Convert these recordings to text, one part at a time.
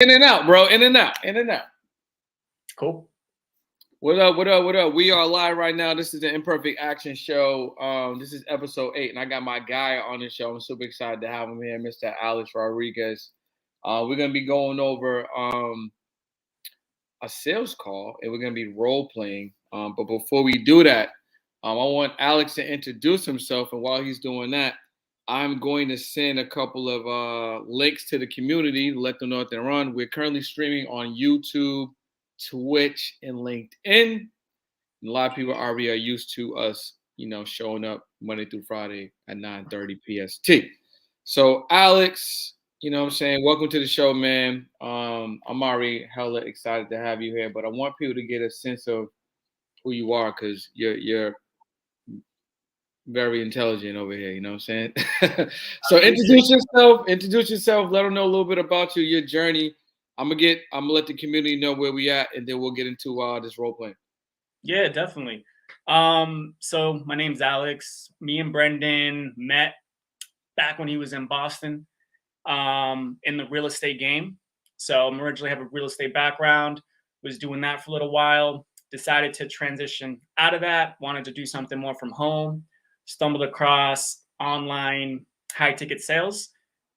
In and out, bro. In and out. In and out. Cool. What up? What up? What up? We are live right now. This is the Imperfect Action Show. This is episode 8, and I got my guy on the show. I'm super excited to have him here, Mr. Alex Rodriguez. We're gonna be going over a sales call, and we're gonna be role playing. But before we do that, I want Alex to introduce himself, and while he's doing that, I'm going to send a couple of links to the community to let them know what they're on. We're currently streaming on YouTube, Twitch, and LinkedIn. And a lot of people already are used to us, showing up Monday through Friday at 9:30 PST. So, Alex, what I'm saying? Welcome to the show, man. I'm already hella excited to have you here, but I want people to get a sense of who you are because you're very intelligent over here. You know what I'm saying? So introduce yourself. Let them know a little bit about you, your journey. I'm gonna let the community know where we at, and then we'll get into this role playing. Yeah, definitely. So my name's Alex. Me and Brendan met back when he was in Boston, in the real estate game. So I'm originally have a real estate background, was doing that for a little while, decided to transition out of that, wanted to do something more from home, stumbled across online high ticket sales.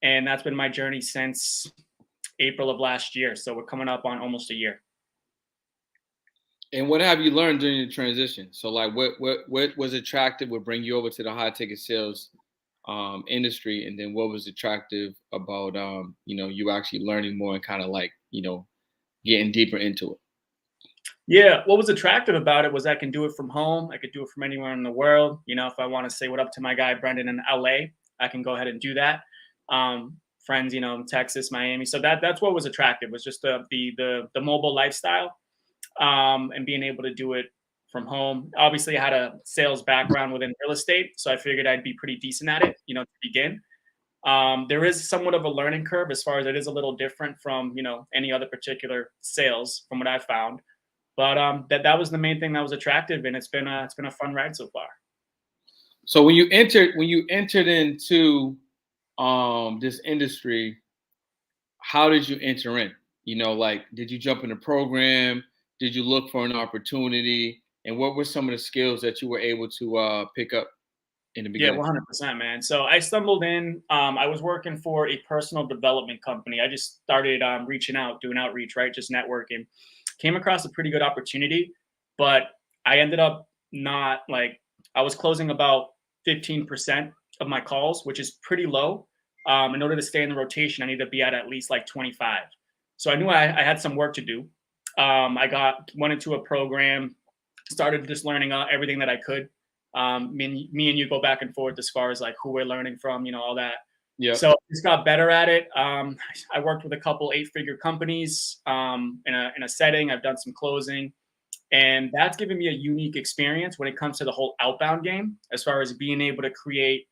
And that's been my journey since April of last year. So we're coming up on almost a year. And what have you learned during the transition? So, like, what was attractive would bring you over to the high ticket sales industry, and then what was attractive about you actually learning more and kind of like getting deeper into it? Yeah, what was attractive about it was I can do it from home. I could do it from anywhere in the world. If I want to say what up to my guy Brendan in LA, I can go ahead and do that. Friends, in Texas, Miami. So that's what was attractive, was just the mobile lifestyle, and being able to do it from home. Obviously, I had a sales background within real estate, so I figured I'd be pretty decent at it, to begin. There is somewhat of a learning curve as far as it is a little different from any other particular sales from what I found. But that was the main thing that was attractive, and it's been a fun ride so far. So when you entered into this industry, how did you enter in? Like, did you jump in a program? Did you look for an opportunity? And what were some of the skills that you were able to pick up in the Yeah, beginning? 100%, man. So I stumbled in. I was working for a personal development company. I just started reaching out, doing outreach, right? Just networking. Came across a pretty good opportunity, but I ended up not like I was closing about 15% of my calls, which is pretty low. In order to stay in the rotation, I need to be at least like 25. So I knew I had some work to do. Went into a program, started just learning everything that I could. Me and you go back and forth as far as like who we're learning from, all that. Yeah. So just got better at it. I worked with a couple 8-figure companies in a setting. I've done some closing, and that's given me a unique experience when it comes to the whole outbound game, as far as being able to create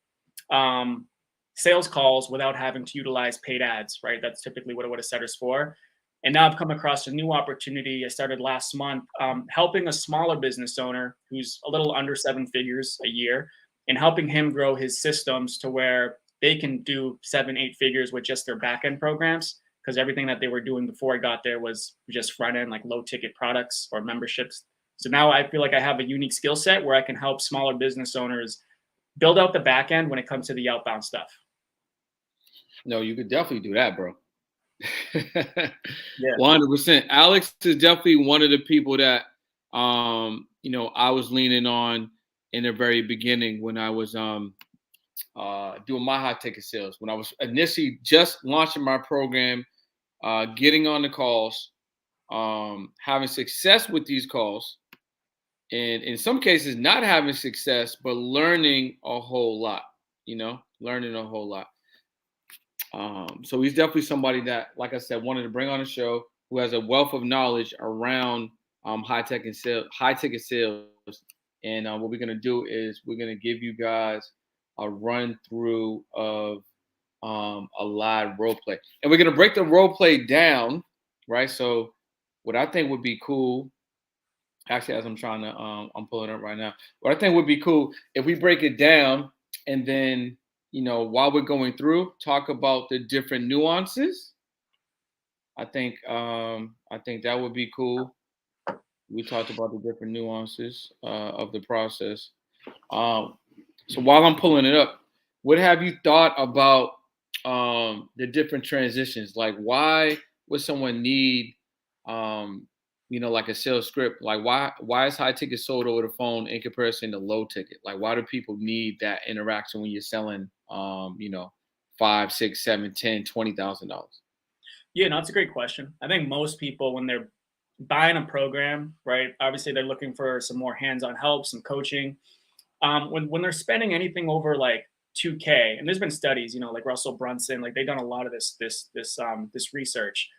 sales calls without having to utilize paid ads, right? That's typically what a setter's for. And now I've come across a new opportunity. I started last month helping a smaller business owner who's a little under 7 figures a year, and helping him grow his systems to where they can do 7-8 figures with just their back-end programs, because everything that they were doing before I got there was just front-end, like low-ticket products or memberships. So now I feel like I have a unique skill set where I can help smaller business owners build out the back end when it comes to the outbound stuff. No, you could definitely do that, bro. Yeah. 100%. Alex is definitely one of the people that I was leaning on in the very beginning when I was doing my high ticket sales. When I was initially just launching my program, getting on the calls, having success with these calls, and in some cases not having success, but learning a whole lot, learning a whole lot. So he's definitely somebody that, like I said, wanted to bring on the show, who has a wealth of knowledge around high ticket sales. And what we're gonna do is we're gonna give you guys a run through of a live role play, and we're gonna break the role play down, right? So what I think would be cool, actually, as I'm trying to, I'm pulling it up right now. What I think would be cool if we break it down, and then while we're going through, talk about the different nuances I think that would be cool. We talked about the different nuances of the process. Um, so while I'm pulling it up, what have you thought about the different transitions? Like, why would someone need, um, like a sales script? Like, why is high ticket sold over the phone in comparison to low ticket? Like, why do people need that interaction when you're selling, five, six, seven, 10, $20,000? Yeah, no, that's a great question. I think most people, when they're buying a program, right, obviously they're looking for some more hands-on help, some coaching. When they're spending anything over like 2K, and there's been studies, like Russell Brunson, like they've done a lot of this research.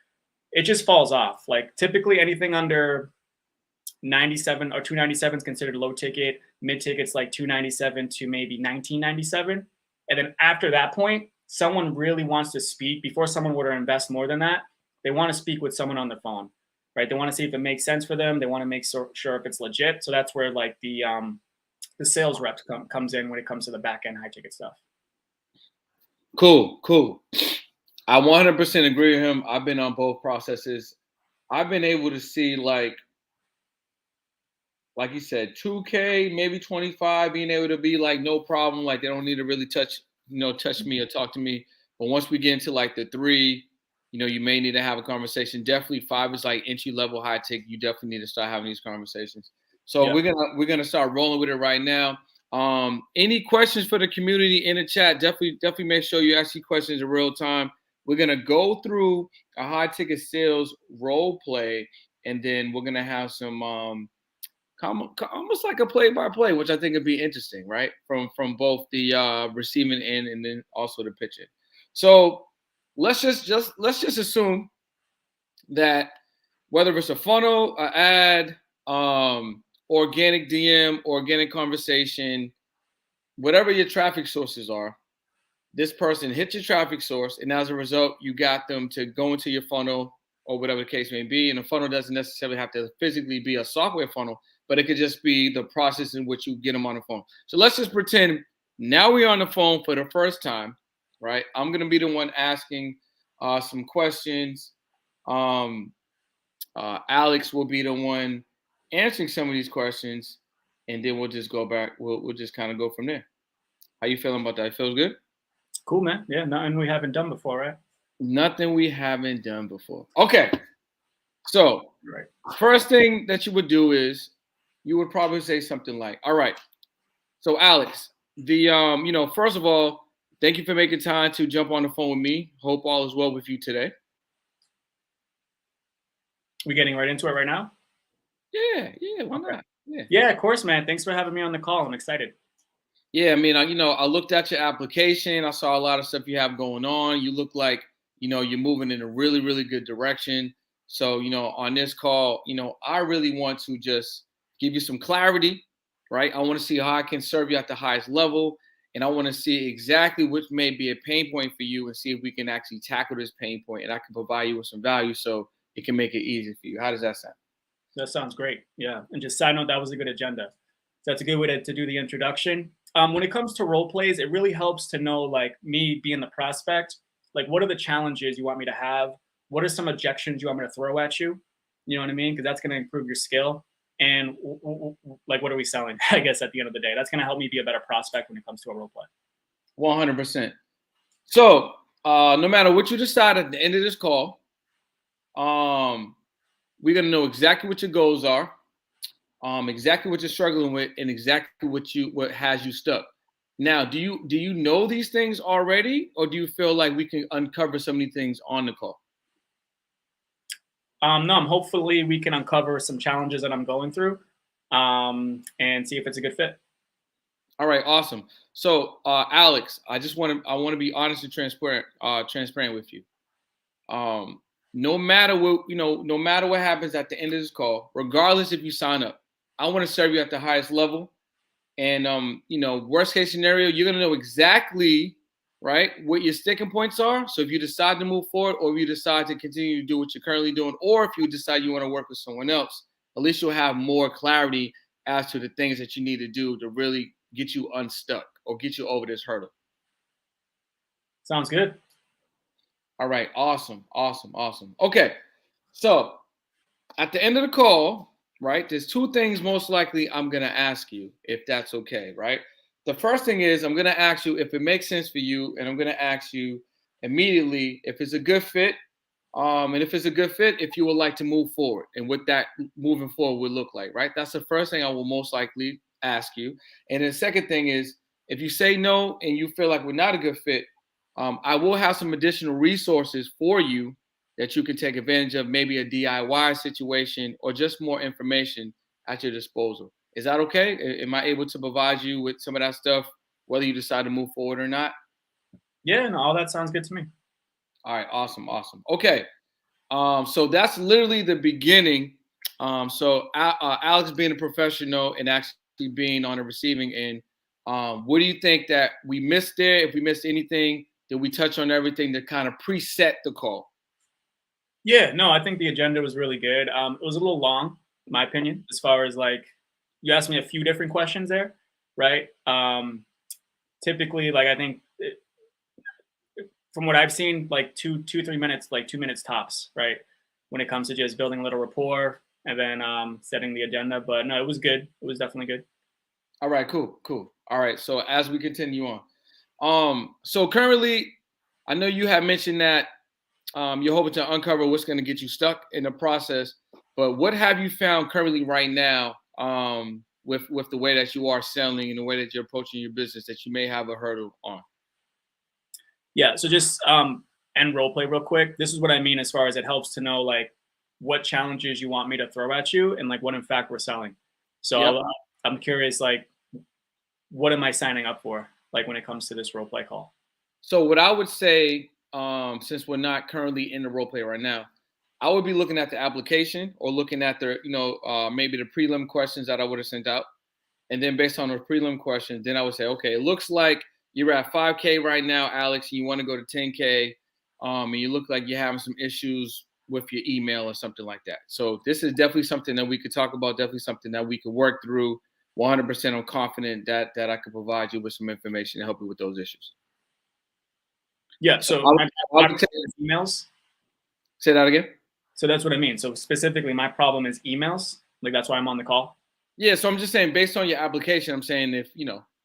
It just falls off. Like typically anything under 97 or 297 is considered low ticket. Mid tickets like 297 to maybe 1997. And then after that point, someone really wants to speak before someone were to invest more than that. They want to speak with someone on the phone, right? They want to see if it makes sense for them. They want to make sure if it's legit. So that's where like the sales reps comes in when it comes to the back end high ticket stuff. Cool. I 100% agree with him. I've been on both processes. I've been able to see like you said, 2K, maybe 25, being able to be like no problem. Like they don't need to really touch me or talk to me. But once we get into like the three, you may need to have a conversation. Definitely five is like entry level high tick. You definitely need to start having these conversations. So Yeah. we're gonna start rolling with it right now. Any questions for the community in the chat? Definitely make sure you ask your questions in real time. We're gonna go through a high ticket sales role play, and then we're gonna have some almost like a play-by-play, which I think would be interesting, right? From both the receiving end and then also the pitching. So let's just assume that whether it's a funnel, an ad, organic DM, organic conversation, whatever your traffic sources are, this person hit your traffic source, and as a result, you got them to go into your funnel or whatever the case may be. And the funnel doesn't necessarily have to physically be a software funnel, but it could just be the process in which you get them on the phone. So let's just pretend now we're on the phone for the first time, right? I'm going to be the one asking some questions. Alex will be the one answering some of these questions, and then we'll just go back. We'll just kind of go from there. How you feeling about that? It feels good? Cool, man. Yeah, nothing we haven't done before, right? Nothing we haven't done before. Okay. So, Right. first thing that you would do is you would probably say something like, "All right. So, Alex, first of all, thank you for making time to jump on the phone with me. Hope all is well with you today." We getting right into it right now? Yeah, why Okay. not? Yeah. Yeah, of course, man. Thanks for having me on the call. I'm excited. Yeah, I mean, I looked at your application. I saw a lot of stuff you have going on. You look like, you're moving in a really, really good direction. So, on this call, I really want to just give you some clarity, right? I want to see how I can serve you at the highest level. And I want to see exactly which may be a pain point for you and see if we can actually tackle this pain point and I can provide you with some value so it can make it easy for you. How does that sound? That sounds great. Yeah. And just side note, that was a good agenda. So that's a good way to do the introduction. When it comes to role plays, it really helps to know, like me being the prospect, like what are the challenges you want me to have? What are some objections you want me to throw at you? You know what I mean? Because that's going to improve your skill. And like, what are we selling? I guess at the end of the day, that's going to help me be a better prospect when it comes to a role play. 100%. So, no matter what you decide at the end of this call, we're gonna know exactly what your goals are, exactly what you're struggling with, and exactly what has you stuck. Now, do you know these things already, or do you feel like we can uncover some of these things on the call? No, hopefully we can uncover some challenges that I'm going through, and see if it's a good fit. All right, awesome. So, Alex, I want to be honest and transparent with you. No matter what, no matter what happens at the end of this call, regardless if you sign up, I want to serve you at the highest level. And worst case scenario, you're gonna know exactly right what your sticking points are. So if you decide to move forward, or if you decide to continue to do what you're currently doing, or if you decide you want to work with someone else, at least you'll have more clarity as to the things that you need to do to really get you unstuck or get you over this hurdle. Sounds good. All right. Awesome. Okay. So at the end of the call, right, there's two things most likely I'm going to ask you, if that's okay, right? The first thing is I'm going to ask you if it makes sense for you, and I'm going to ask you immediately if it's a good fit. And if it's a good fit, if you would like to move forward and what that moving forward would look like, right? That's the first thing I will most likely ask you. And the second thing is if you say no and you feel like we're not a good fit, I will have some additional resources for you that you can take advantage of, maybe a DIY situation or just more information at your disposal. Is that okay? Am I able to provide you with some of that stuff, whether you decide to move forward or not? Yeah, no, all that sounds good to me. All right, awesome. Okay. So that's literally the beginning. Alex being a professional and actually being on the receiving end, what do you think that we missed there? If we missed anything, did we touch on everything to kind of preset the call? Yeah, no, I think the agenda was really good. It was a little long, in my opinion, as far as like you asked me a few different questions there, right? Typically, like I think from what I've seen, like 3 minutes, like 2 minutes tops, right? When it comes to just building a little rapport and then setting the agenda. But no, it was good. It was definitely good. All right, cool. All right, so as we continue on, so currently, I know you have mentioned that you're hoping to uncover what's going to get you stuck in the process. But what have you found currently right now with the way that you are selling and the way that you're approaching your business that you may have a hurdle on? Yeah. So just end role play real quick. This is what I mean as far as it helps to know like what challenges you want me to throw at you and like what in fact we're selling. So Yep. I'm curious, like, what am I signing up for? Like when it comes to this role play call. So what I would say, since we're not currently in the role play right now, I would be looking at the application or looking at the, maybe the prelim questions that I would have sent out. And then based on the prelim questions, then I would say, okay, it looks like you're at 5K right now, Alex, and you want to go to 10K. And you look like you're having some issues with your email or something like that. So this is definitely something that we could talk about, definitely something that we could work through. 100% I'm confident that I could provide you with some information to help you with those issues. Yeah. So So I would, my I would problem is emails. say that again. So that's what I mean. So specifically, my problem is emails. Like that's why I'm on the call. Yeah, so I'm just saying based on your application, I'm saying if,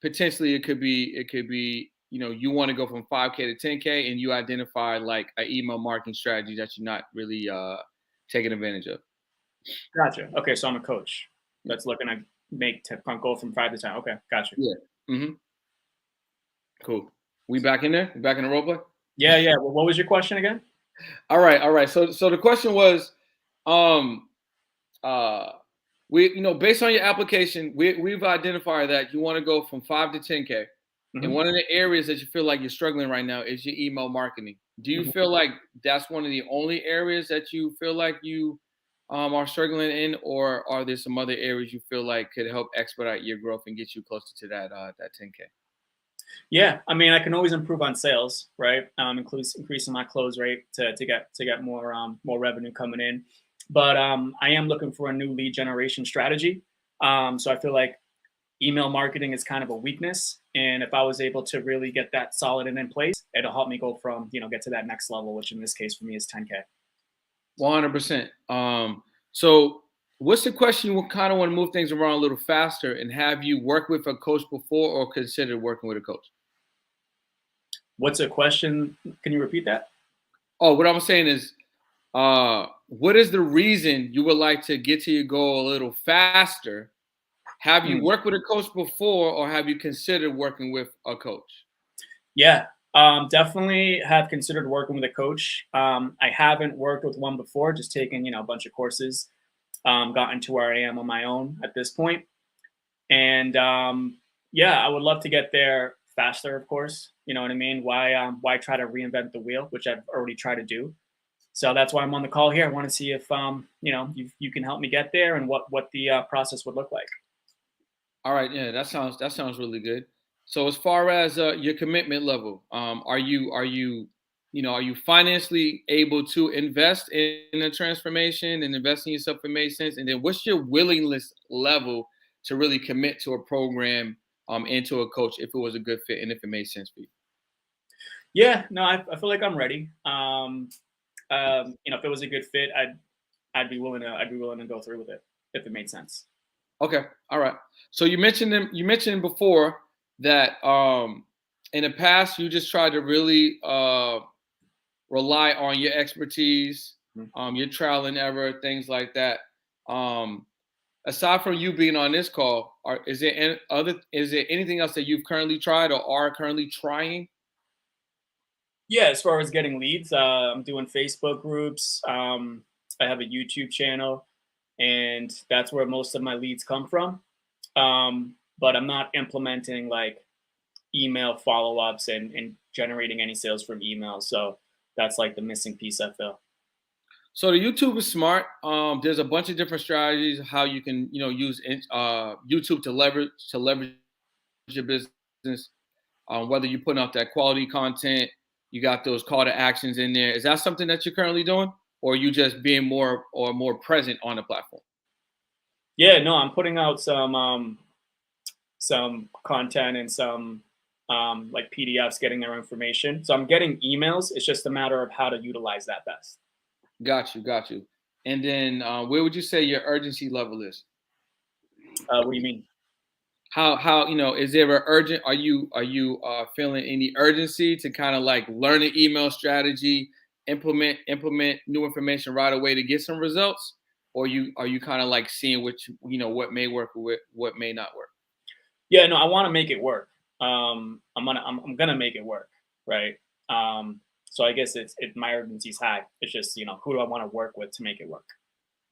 potentially it could be, you want to go from 5K to 10K and you identify like an email marketing strategy that you're not really taking advantage of. Gotcha. Okay, so I'm a coach Yeah. that's looking to make go from 5 to 10. Okay, gotcha. Yeah. Cool. We back in there? We back in the role play? Yeah, yeah. Well, what was your question again? All right. So the question was, um, uh, based on your application, we've identified that you want to go from 5 to 10K. And Hmm. one of the areas that you feel like you're struggling right now is your email marketing. Do you Hmm. feel like that's one of the only areas that you feel like you are struggling in, or are there some other areas you feel like could help expedite your growth and get you closer to that 10K? Yeah, I mean, I can always improve on sales, right? Includes increasing my close rate to get more revenue coming in. But I am looking for a new lead generation strategy. So I feel like email marketing is kind of a weakness, and if I was able to really get that solid and in place, it'll help me go from get to that next level, which in this case for me is 10K. 100%. So what's the question you kind of want to move things around a little faster, and have you worked with a coach before or considered working with a coach? What's a question? Can you repeat that? Oh, what I'm saying is, what is the reason you would like to get to your goal a little faster? Have you Hmm. worked with a coach before, or have you considered working with a coach? Yeah, definitely have considered working with a coach. I haven't worked with one before, just taken a bunch of courses, gotten to where I am on my own at this point. And yeah, I would love to get there faster, of course. You know what I mean? Why try to reinvent the wheel, which I've already tried to do. So that's why I'm on the call here. I want to see if you can help me get there and what the process would look like. All right, yeah, that sounds really good. So as far as your commitment level, are you financially able to invest in a transformation and invest in yourself if it makes sense? And then what's your willingness level to really commit to a program and to a coach if it was a good fit and if it made sense for you? Yeah, no, I feel like I'm ready. If it was a good fit, I'd be willing to go through with it if it made sense. Okay, all right. So you mentioned them. You mentioned before that in the past you just tried to really rely on your expertise, Mhm. your trial and error, things like that. Um, Aside from you being on this call, is there anything else that you've currently tried or are currently trying? Yeah, as far as getting leads, I'm doing Facebook groups. I have a YouTube channel, and that's where most of my leads come from. But I'm not implementing like email follow ups and generating any sales from email. So that's like the missing piece, I feel. So the YouTube is smart. There's a bunch of different strategies how you can use YouTube to leverage your business. Whether you're putting out that quality content, you got those call to actions in there. Is that something that you're currently doing, or are you just being more present on the platform? Yeah, no, I'm putting out some content and some like PDFs getting their information. So I'm getting emails. It's just a matter of how to utilize that best. Got you, got you. And then where would you say your urgency level is? What do you mean? How is there a urgent? Are you feeling any urgency to kind of like learn an email strategy, implement new information right away to get some results, or are you kind of like seeing what may work or what may not work? Yeah, no, I want to make it work. I'm gonna make it work, right? So I guess my urgency's high. It's just who do I want to work with to make it work?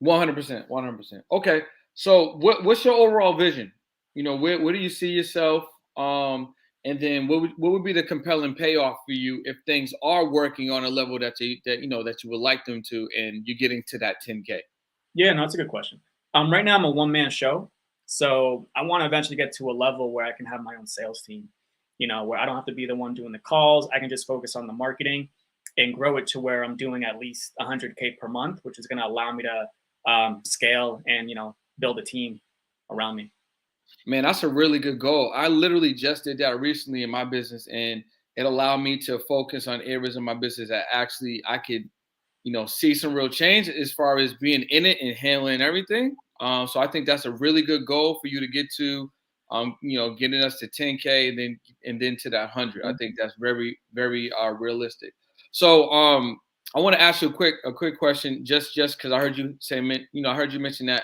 100%, 100%. Okay, so what's your overall vision? Where do you see yourself? And then what would be the compelling payoff for you if things are working on a level that you would like them to, and you're getting to that 10K? Yeah, no, that's a good question. Right now I'm a one man show, so I want to eventually get to a level where I can have my own sales team. Where I don't have to be the one doing the calls. I can just focus on the marketing and grow it to where I'm doing at least 100K per month, which is going to allow me to scale and build a team around me. Man, that's a really good goal. I literally just did that recently in my business, and it allowed me to focus on areas of my business that actually I could see some real change as far as being in it and handling everything. So I think that's a really good goal for you to get to, getting us to 10K and then to that 100. I think that's very, very realistic. So I want to ask you a quick question, just because I heard you say, I heard you mention that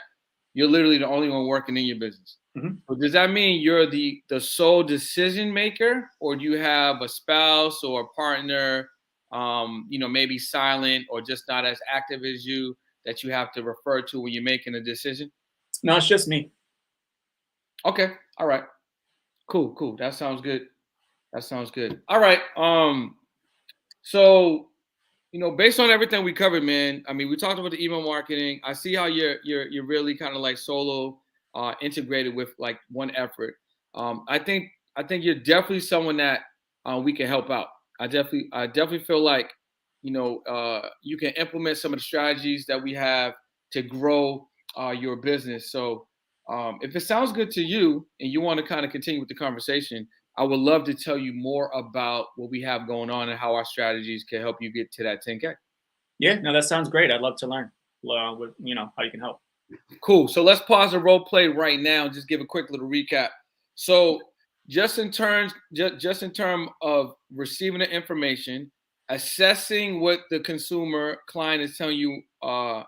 you're literally the only one working in your business. Mhm. So does that mean you're the sole decision maker, or do you have a spouse or a partner, maybe silent or just not as active as you, that you have to refer to when you're making a decision? No, it's just me. Okay, all right, cool, cool. That sounds good. That sounds good. All right. So based on everything we covered, man. I mean, we talked about the email marketing. I see how you're really kind of like solo integrated with like one effort. I think you're definitely someone that we can help out. I definitely feel like you can implement some of the strategies that we have to grow your business. So if it sounds good to you and you want to kind of continue with the conversation, I would love to tell you more about what we have going on and how our strategies can help you get to that 10K. Yeah, no, that sounds great. I'd love to learn how you can help. Cool. So let's pause the role play right now and just give a quick little recap. So just in term of receiving the information, assessing what the consumer client is telling you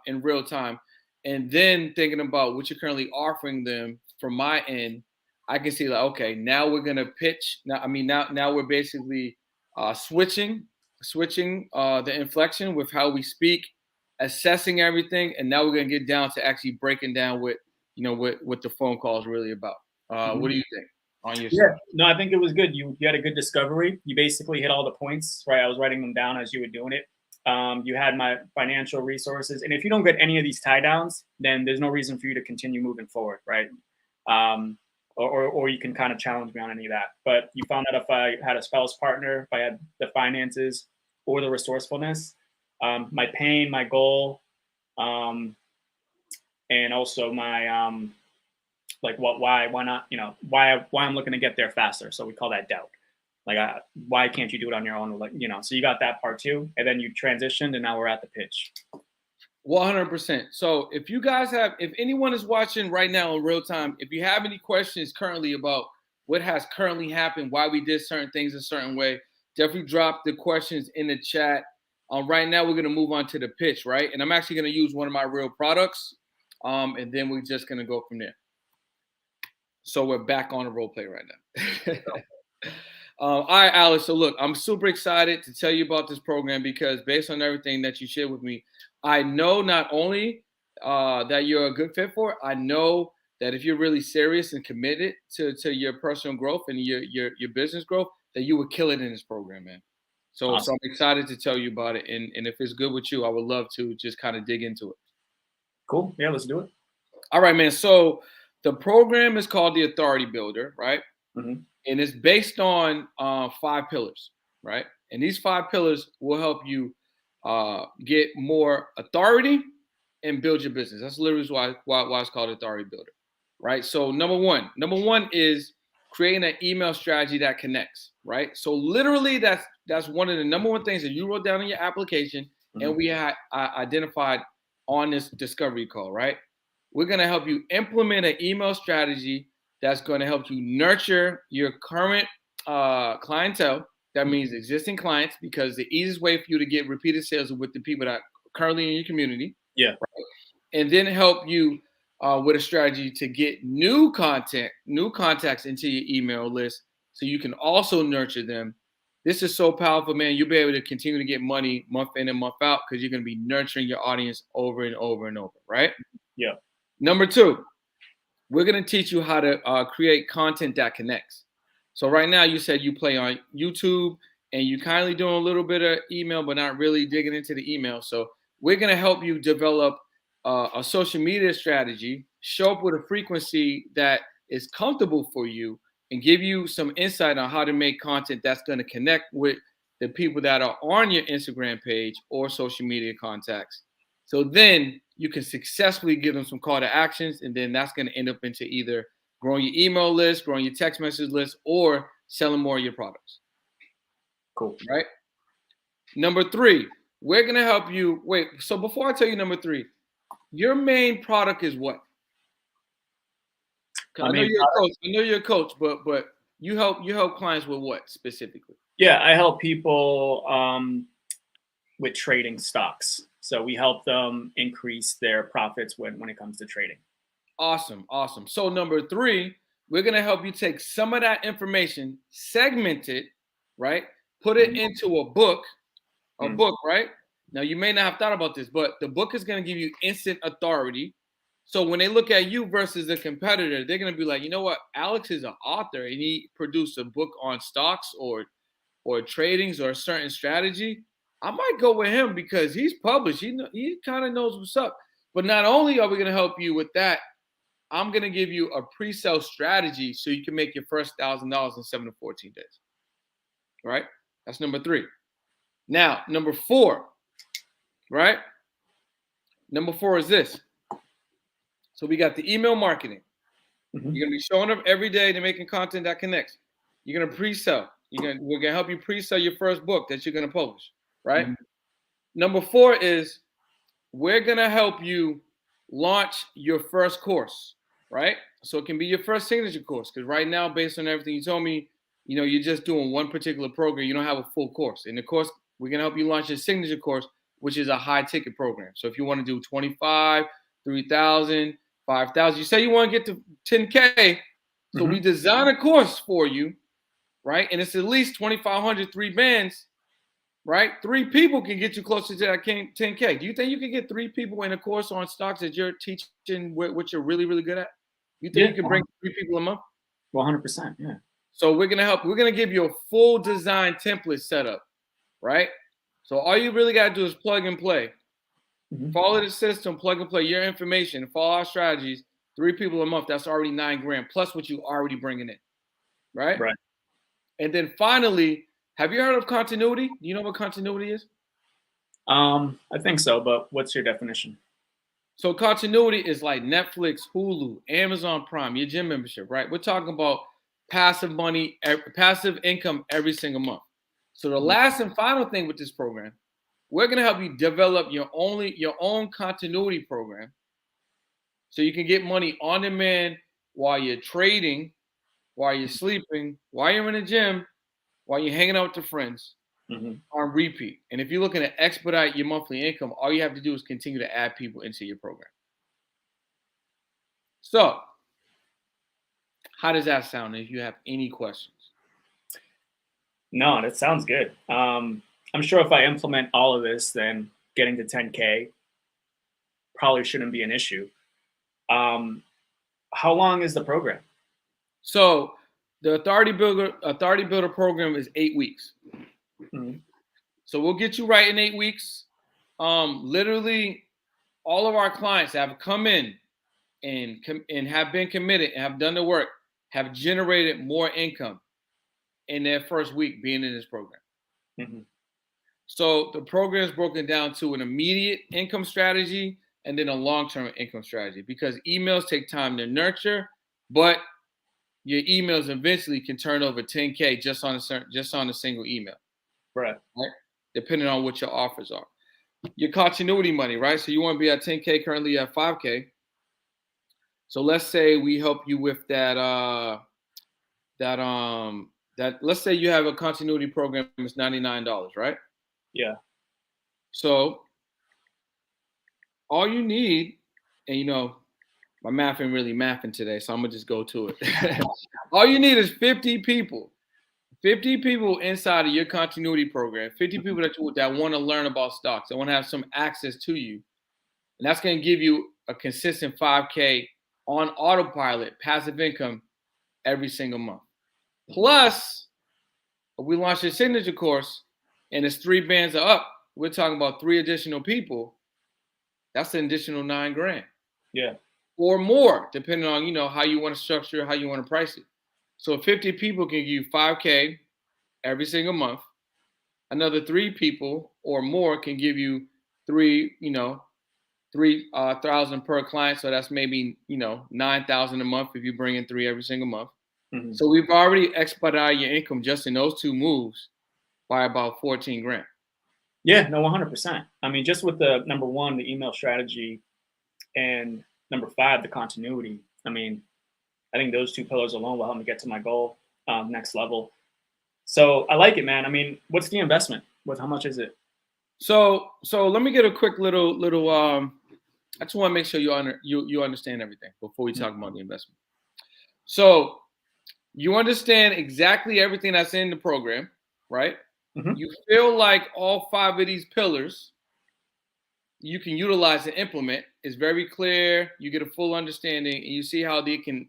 in real time, and then thinking about what you're currently offering them from my end, I can see like, okay, now we're gonna pitch. Now we're basically switching the inflection with how we speak, assessing everything, and now we're gonna get down to actually breaking down what the phone call is really about. What Mhm. do you think on your Yeah, side? no, I think it was good. You had a good discovery. You basically hit all the points, right? I was writing them down as you were doing it. You had my financial resources, and if you don't get any of these tie downs, then there's no reason for you to continue moving forward, right? Um, or you can kind of challenge me on any of that. But you found out if I had a spouse partner, if I had the finances or the resourcefulness, my pain, my goal, um, and also my like why not why I'm looking to get there faster. So we call that doubt. Like, why can't you do it on your own? Like, so you got that part too, and then you transitioned, and now we're at the pitch. 100%. So if anyone is watching right now in real time, if you have any questions currently about what has currently happened, why we did certain things a certain way, definitely drop the questions in the chat. Right now, we're going to move on to the pitch, right? And I'm actually going to use one of my real products, and then we're just going to go from there. So we're back on the role play right now. All right, Alex. So look, I'm super excited to tell you about this program because based on everything that you shared with me, I know not only that you're a good fit for it, I know that if you're really serious and committed to your personal growth and your business growth, that you would kill it in this program, man. So Awesome. I'm excited to tell you about it. And if it's good with you, I would love to just kind of dig into it. Cool. Yeah, let's do it. All right, man. So the program is called the Authority Builder, right? Mm-hmm. And it's based on 5 pillars, right? And these 5 pillars will help you get more authority and build your business. That's literally why it's called Authority Builder, right? So number one is creating an email strategy that connects, right? So literally that's one of the number one things that you wrote down in your application, Mm-hmm. and we had identified on this discovery call, right? We're gonna help you implement an email strategy that's going to help you nurture your current clientele. That means existing clients, because the easiest way for you to get repeated sales is with the people that are currently in your community. Yeah. Right? And then help you with a strategy to get new contacts into your email list so you can also nurture them. This is so powerful, man. You'll be able to continue to get money month in and month out because you're going to be nurturing your audience over and over and over, right? Yeah. Number 2, we're going to teach you how to create content that connects. So right now you said you play on YouTube and you kindly doing a little bit of email, but not really digging into the email. So we're going to help you develop a social media strategy, show up with a frequency that is comfortable for you, and give you some insight on how to make content that's going to connect with the people that are on your Instagram page or social media contacts. So then you can successfully give them some call to actions, and then that's going to end up into either growing your email list, growing your text message list, or selling more of your products. Cool. Right? Number 3, we're going to help you. Wait, so before I tell you number 3, your main product is what? I know you're a coach, but you help clients with what specifically? Yeah, I help people with trading stocks. So we help them increase their profits when it comes to trading. Awesome. So number 3, we're going to help you take some of that information, segment it, right? Put it into a book, right? Now you may not have thought about this, but the book is going to give you instant authority. So when they look at you versus a competitor, they're going to be like, you know what? Alex is an author and he produced a book on stocks or tradings or a certain strategy. I might go with him because he's published. He kind of knows what's up. But not only are we going to help you with that, I'm going to give you a pre-sale strategy so you can make your first $1,000 in 7 to 14 days. Right? That's number 3. Now, number 4, right? Number 4 is this. So we got the email marketing. You're going to be showing up every day to making content that connects. You're going to pre-sell. We're going to help you pre-sell your first book that you're going to publish, right? Number 4 is we're going to help you launch your first course, right? So it can be your first signature course, because right now, based on everything you told me, you're just doing one particular program. You don't have a full course. In the course, we're going to help you launch your signature course, which is a high ticket program. So if you want to do 25, 3,000, 5,000, you say you want to get to 10K. So we design a course for you, right? And it's at least 2,500, 3 bands, right? 3 people can get you closer to that 10K. Do you think you can get 3 people in a course on stocks that you're teaching what you're really, really good at? You think you can bring 3 people a month? 100%, yeah. So we're going to give you a full design template setup, right? So all you really got to do is plug and play. Follow the system, plug and play your information, follow our strategies. 3 people a month, that's already $9,000 plus what you already bringing in, right? Right. And then finally, have you heard of continuity? Do you know what continuity is? I think so, but what's your definition? So continuity is like Netflix, Hulu, Amazon Prime, your gym membership, right? We're talking about passive income every single month. So the last and final thing with this program, we're going to help you develop your own continuity program so you can get money on demand while you're trading, while you're sleeping, while you're in the gym, while you're hanging out with your friends on repeat. And if you're looking to expedite your monthly income, all you have to do is continue to add people into your program. So, how does that sound if you have any questions? No, that sounds good. I'm sure if I implement all of this, then getting to 10K probably shouldn't be an issue. How long is the program? So the Authority Builder program is 8 weeks. So we'll get you right in 8 weeks. Literally, all of our clients that have come in and have been committed and have done the work have generated more income in their first week being in this program. So the program is broken down to an immediate income strategy and then a long-term income strategy, because emails take time to nurture, but your emails eventually can turn over 10K just on a single email. Right. Depending on what your offers are. Your continuity money, right? So you want to be at 10K, currently at 5K. So let's say we help you with that let's say you have a continuity program that's $99, right? Yeah. So all you need, and my math ain't really mathing today, so I'm gonna just go to it. All you need is 50 people. 50 people inside of your continuity program, 50 people that want to learn about stocks, that want to have some access to you. And that's going to give you a consistent 5K on autopilot, passive income every single month. Plus, if we launch a signature course and it's 3 bands up, we're talking about 3 additional people. That's an additional $9,000. Yeah. Or more, depending on, how you want to structure, how you want to price it. So 50 people can give you 5K every single month. Another 3 people or more can give you 3,000 per client. So that's maybe, 9,000 a month if you bring in 3 every single month. So we've already expedited your income just in those 2 moves by about $14,000. Yeah, no, 100%. I mean, just with the number 1, the email strategy, and number 5, the continuity. I mean, I think those 2 pillars alone will help me get to my goal, next level. So I like it, man. I mean, what's the investment? How much is it? So let me get a quick little. I just want to make sure you understand everything before we talk about the investment. So you understand exactly everything that's in the program, right? You feel like all 5 of these pillars you can utilize and implement. It's very clear. You get a full understanding, and you see how they can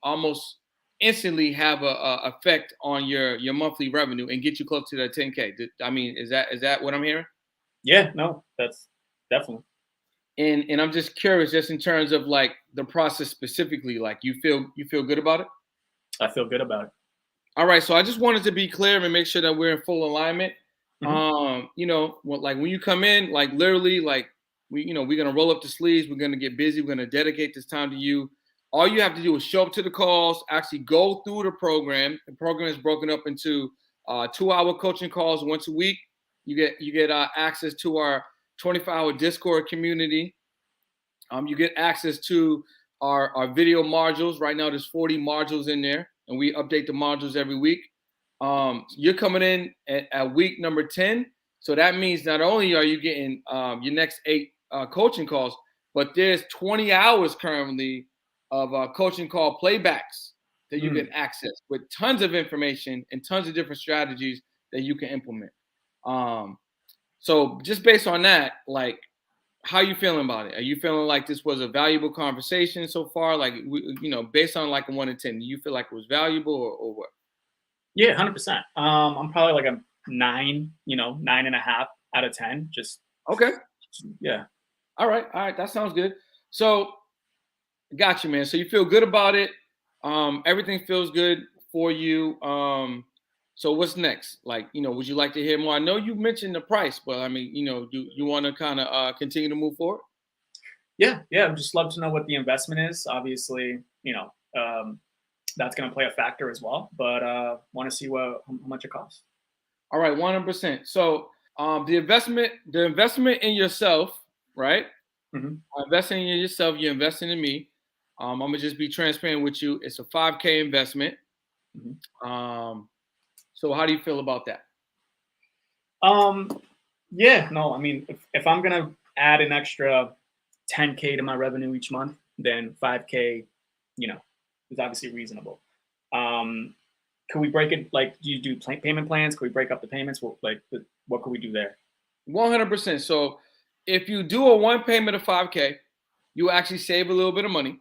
almost instantly have a effect on your monthly revenue and get you close to that 10K. I mean, is that what I'm hearing? Yeah, no, that's definitely. And I'm just curious, just in terms of like the process specifically, like you feel good about it? I feel good about it. All right, so I just wanted to be clear and make sure that we're in full alignment. When you come in, like literally, like we're gonna roll up the sleeves, we're gonna get busy, we're gonna dedicate this time to you. All you have to do is show up to the calls, actually go through the program. The program is broken up into 2-hour coaching calls once a week. You get access to our 24-hour Discord community. You get access to our video modules. Right now, there's 40 modules in there, and we update the modules every week. You're coming in at week number 10. So that means not only are you getting your next 8 coaching calls, but there's 20 hours currently of coaching call playbacks that you can access with tons of information and tons of different strategies that you can implement. So just based on that, like, how you feeling about it? Are you feeling like this was a valuable conversation so far? Like, based on like a 1 to 10, do you feel like it was valuable or what? Yeah, 100%. I'm probably like a 9, 9.5 out of 10. Just okay. Yeah. All right. That sounds good. So, got you, man. So you feel good about it. Everything feels good for you. So what's next? Like, would you like to hear more? I know you mentioned the price, but I mean, do you want to kind of continue to move forward? Yeah. I'd just love to know what the investment is. Obviously, that's going to play a factor as well. But want to see how much it costs. All right, 100%. So the investment in yourself, right? Mm-hmm. Investing in yourself, you're investing in me. I'm gonna just be transparent with you. It's a 5K investment. Mm-hmm. So how do you feel about that? Yeah, no, I mean, if I'm gonna add an extra 10K to my revenue each month, then 5K, is obviously reasonable. Can we break it? Like, do you do payment plans? Can we break up the payments? What could we do there? 100%. So if you do a one payment of 5K, you actually save a little bit of money,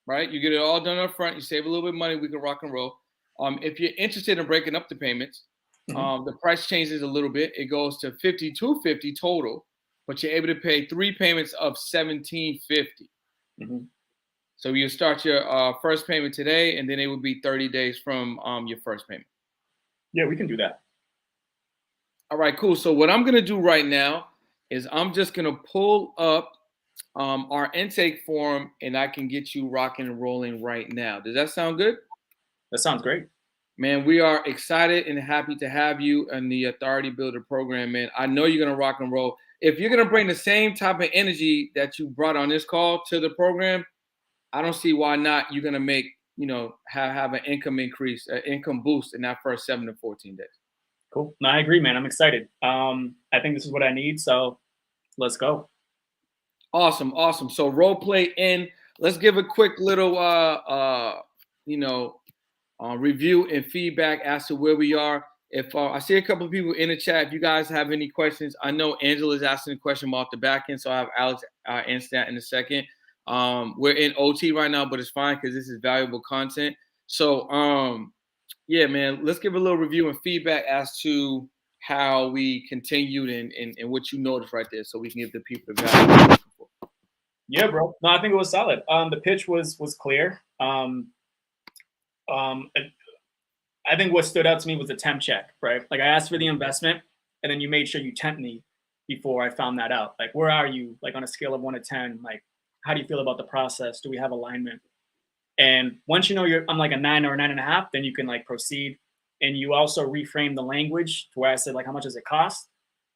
right? You get it all done up front. You save a little bit of money. We can rock and roll. If you're interested in breaking up the payments, Mm-hmm. the price changes a little bit. It goes to 5,250 total, but you're able to pay 3 payments of 1,750. Mm-hmm. So you start your first payment today, and then it would be 30 days from your first payment. Yeah, we can do that. All right, cool. So what I'm gonna do right now is I'm just gonna pull up our intake form, and I can get you rocking and rolling right now. Does that sound good? That sounds great. Man, we are excited and happy to have you in the Authority Builder program, man. I know you're gonna rock and roll. If you're gonna bring the same type of energy that you brought on this call to the program, I don't see why not. You're gonna make, have an income increase, an income boost in that first 7 to 14 days. Cool. No, I agree, man. I'm excited. I think this is what I need. So let's go. Awesome, awesome. So role play in. Let's give a quick little review and feedback as to where we are. If I see a couple of people in the chat, if you guys have any questions, I know Angela's asking a question about the back end, so I have Alex answer that in a second. We're in OT right now, but it's fine because this is valuable content. So yeah, man, let's give a little review and feedback as to how we continued and what you noticed right there, so we can give the people the value. Yeah, bro. No, I think it was solid. The pitch was clear. I think what stood out to me was the temp check, right? Like I asked for the investment, and then you made sure you temp me before I found that out. Like, where are you? Like on a scale of 1 to 10, like how do you feel about the process? Do we have alignment? And once you know I'm like a 9 or a 9.5, then you can like proceed. And you also reframe the language to where I said like, how much does it cost?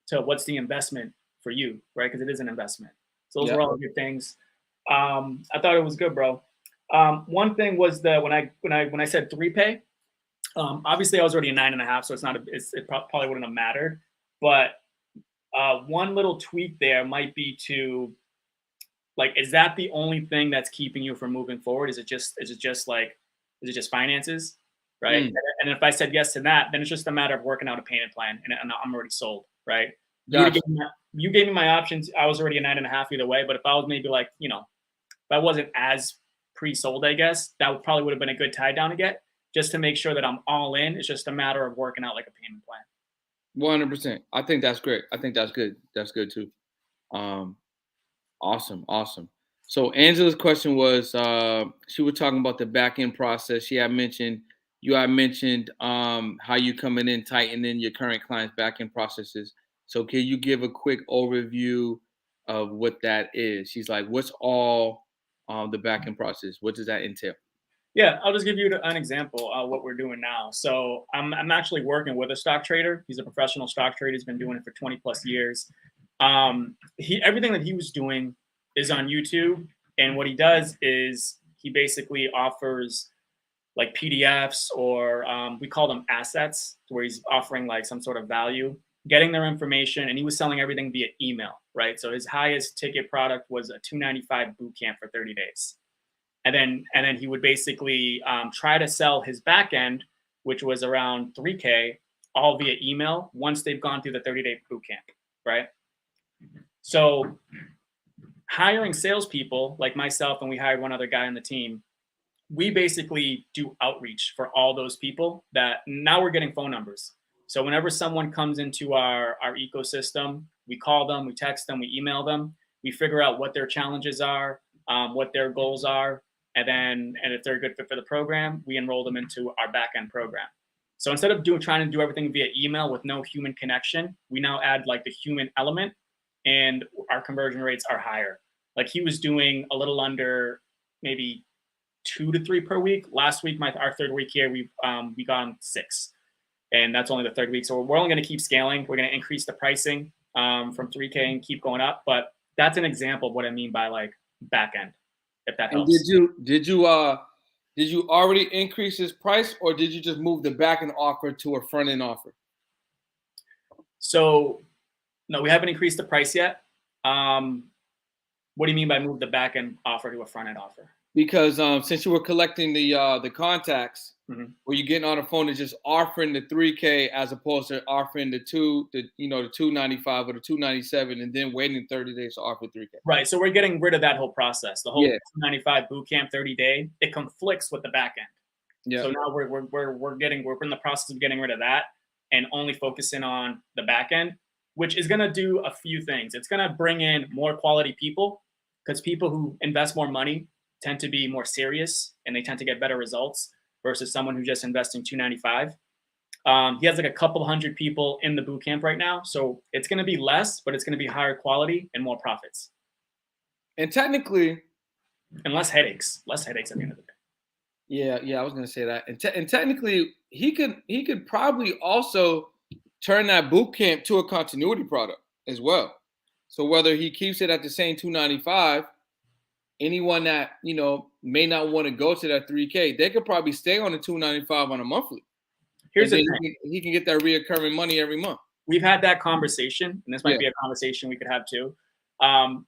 To what's the investment for you, right? Because it is an investment. So those were all good things. I thought it was good, bro. One thing was that when I said 3 pay, obviously I was already a 9.5, so it probably wouldn't have mattered. But one little tweak there might be to like, is that the only thing that's keeping you from moving forward? Is it just finances, right? And if I said yes to that, then it's just a matter of working out a payment plan, and I'm already sold, right? Gotcha. You gave me my options. I was already a 9.5 either way. But if I was maybe like, if I wasn't as pre-sold, I guess that probably would have been a good tie down to get, just to make sure that I'm all in. It's just a matter of working out like a payment plan. 100%. I think that's great. I think that's good. That's good too. Awesome. So Angela's question was, she was talking about the back-end process. You had mentioned how you coming in tightening your current clients' back-end processes. So can you give a quick overview of what that is? She's like, what's all the back-end process? What does that entail? Yeah, I'll just give you an example of what we're doing now. So I'm actually working with a stock trader. He's a professional stock trader. He's been doing it for 20 plus years. Everything that he was doing is on YouTube. And what he does is he basically offers like PDFs or we call them assets, where he's offering like some sort of value, getting their information. And he was selling everything via email, right? So his highest ticket product was a $295 boot camp for 30 days. And then he would basically try to sell his back end, which was around 3K, all via email once they've gone through the 30-day boot camp, right? So hiring salespeople like myself, and we hired one other guy on the team, we basically do outreach for all those people that now we're getting phone numbers. So whenever someone comes into our ecosystem, we call them, we text them, we email them, we figure out what their challenges are, what their goals are, and if they're a good fit for the program, we enroll them into our backend program. So instead of trying to do everything via email with no human connection, we now add like the human element, and our conversion rates are higher. Like he was doing a little under maybe 2 to 3 per week. Last week, our third week here, we gone 6, and that's only the third week. So we're only going to keep scaling. We're going to increase the pricing from 3K and keep going up. But that's an example of what I mean by like back end, if that And helps. did you already increase his price, or did you just move the back end offer to a front end offer? So no, we haven't increased the price yet. What do you mean by move the back end offer to a front end offer? Because since you were collecting the contacts, Mm-hmm. were you getting on the phone and just offering the 3K as opposed to offering the 295 or the 297 and then waiting 30 days to offer 3K? Right. So we're getting rid of that whole process. The whole Yeah. 295 boot camp 30-day, it conflicts with the back end. Yeah. So now we're in the process of getting rid of that and only focusing on the back end, which is going to do a few things. It's going to bring in more quality people, because people who invest more money tend to be more serious and they tend to get better results versus someone who just invests in 295. He has like a couple hundred people in the boot camp right now, so it's going to be less, but it's going to be higher quality and more profits. And technically, and less headaches at the end of the day. Yeah, I was gonna say that. And technically, he could probably also turn that boot camp to a continuity product as well. So whether he keeps it at the same 295, anyone that may not want to go to that 3K, they could probably stay on the 295 on a monthly. Here's and the then thing. he can get that reoccurring money every month. We've had that conversation, and this might be a conversation we could have too.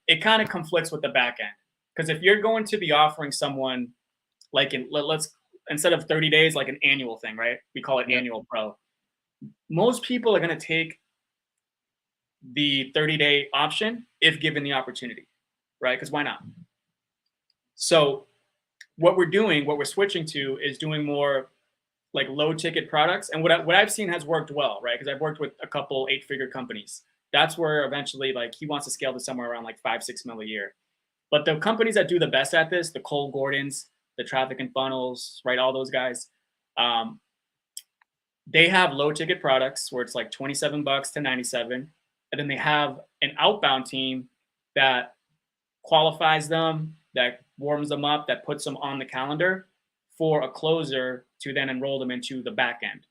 It kind of conflicts with the back end, because if you're going to be offering someone like let's instead of 30 days, like an annual thing, right? We call it annual pro. Most people are going to take the 30-day option if given the opportunity, right? Because why not? So what we're switching to is doing more like low ticket products. And what I've seen has worked well, right? Because I've worked with a couple 8-figure companies. That's where eventually like he wants to scale to somewhere around like 5-6 mil a year. But the companies that do the best at this, the Cole Gordons, the Traffic and Funnels, right? All those guys, they have low ticket products where it's like $27 to $97. And then they have an outbound team that qualifies them, that warms them up, that puts them on the calendar for a closer to then enroll them into the back end.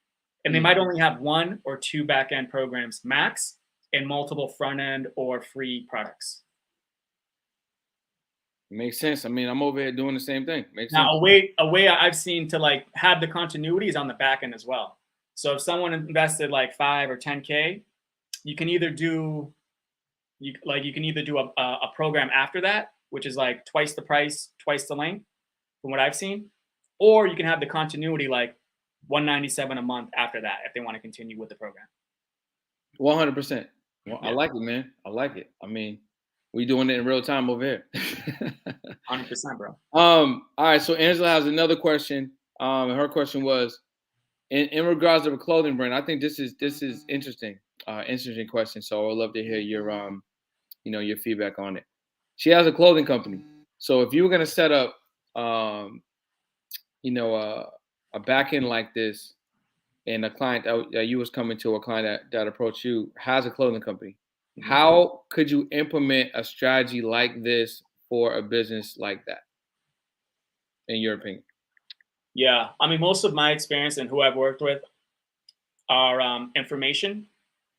And they might only have 1 or 2 back end programs max and multiple front end or free products. Makes sense. I mean, I'm over here doing the same thing. Makes now, sense. a way I've seen to like have the continuity is on the back end as well. So if someone invested like 5 or 10K, you can either do a program after that, which is like twice the price, twice the length, from what I've seen, or you can have the continuity like $197 a month after that if they want to continue with the program. 100%. Well, yeah. I like it, man. I like it. I mean, we doing it in real time over here. 100%, bro. All right. So Angela has another question. Her question was, in regards to a clothing brand, I think this is interesting. Interesting question. So I'd love to hear your your feedback on it. She has a clothing company. So if you were gonna set up a back end like this, and a client that you was coming to, a client that approached you has a clothing company, how could you implement a strategy like this for a business like that, in your opinion? Yeah, I mean, most of my experience and who I've worked with are information,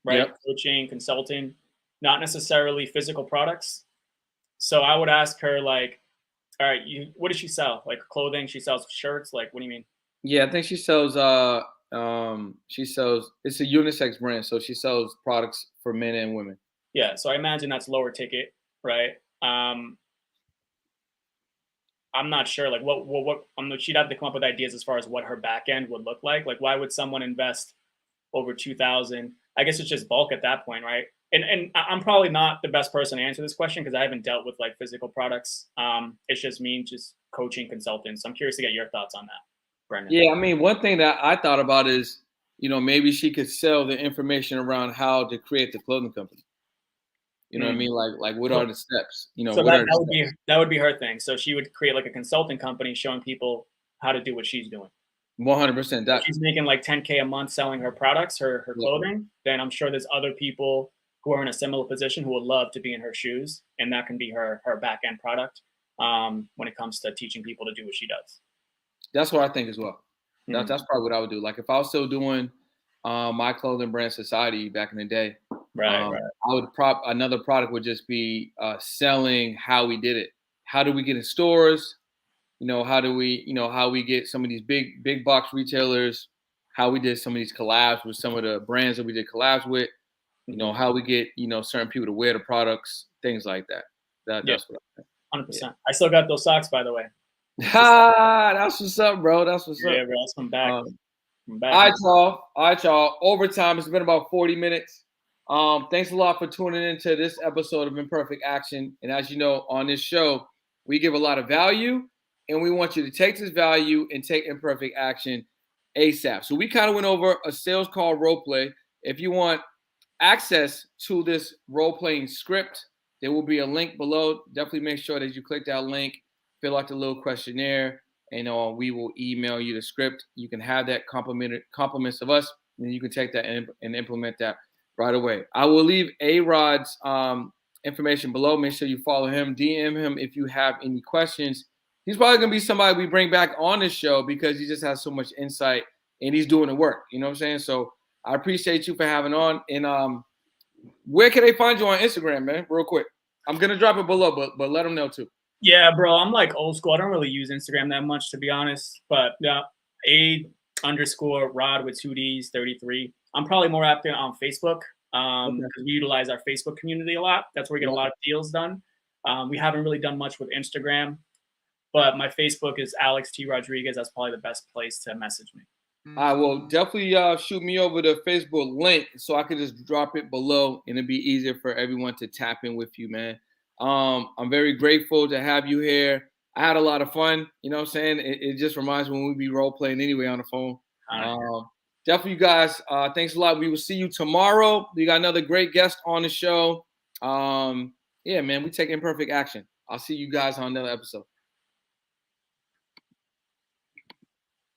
right? Yep. Coaching, consulting, not necessarily physical products. So I would ask her like, all right, what does she sell? Like clothing? She sells shirts? Like, what do you mean? Yeah, I think she sells it's a unisex brand, so she sells products for men and women. Yeah, so I imagine that's lower ticket, right? I'm not sure, like what she'd have to come up with ideas as far as what her back end would look like. Like, why would someone invest over 2,000? I guess it's just bulk at that point, right? And I'm probably not the best person to answer this question because I haven't dealt with like physical products. It's just me, just coaching consultants. I'm curious to get your thoughts on that, Brendan. Yeah, I mean, one thing that I thought about is, maybe she could sell the information around how to create the clothing company. You know what I mean? Like what are the steps? So that would be her thing. So she would create like a consulting company showing people how to do what she's doing. 100%. If she's making like 10K a month selling her products, her clothing, then I'm sure there's other people who are in a similar position who would love to be in her shoes, and that can be her back end product. when it comes to teaching people to do what she does. That's what I think as well. Mhm. That's probably what I would do. Like if I was still doing my clothing brand Society back in the day, Right, right. I would another product would just be selling how we did it. How do we get in stores? How we get some of these big box retailers, how we did some of these collabs with some of the brands that we did collabs with, Mhm. how we get, certain people to wear the products, things like that. Yeah, That's what I think. Yeah. 100%. I still got those socks, by the way. That's what's up, bro. That's what's up. Yeah, bro. That's from back. Um, From back. all right, y'all. All right, y'all. Overtime. It's been about 40 minutes. Thanks a lot for tuning into this episode of Imperfect Action. And as you know, on this show, we give a lot of value, and we want you to take this value and take imperfect action ASAP. So we kind of went over a sales call role play. If you want access to this role-playing script, there will be a link below. Definitely make sure that you click that link, fill out the little questionnaire, and we will email you the script. You can have that compliments of us, and you can take that and implement that right away. I will leave A-Rod's information below. Make sure you follow him, DM him if you have any questions. He's probably going to be somebody we bring back on this show because he just has so much insight and he's doing the work. You know what I'm saying? So I appreciate you for having on. And where can they find you on Instagram, man? Real quick. I'm going to drop it below, but let them know too. Yeah, bro. I'm like old school. I don't really use Instagram that much, to be honest. But yeah, A_Rod with 2Ds 33. I'm probably more active on Facebook because we utilize our Facebook community a lot. That's where we get a lot of deals done. We haven't really done much with Instagram, but my Facebook is Alex T. Rodriguez. That's probably the best place to message me. I will definitely shoot me over the Facebook link so I can just drop it below and it'd be easier for everyone to tap in with you, man. I'm very grateful to have you here. I had a lot of fun. You know what I'm saying? It just reminds me when we be role playing anyway on the phone. Definitely, you guys. Thanks a lot. We will see you tomorrow. We got another great guest on the show. Yeah, man, we take imperfect action. I'll see you guys on another episode.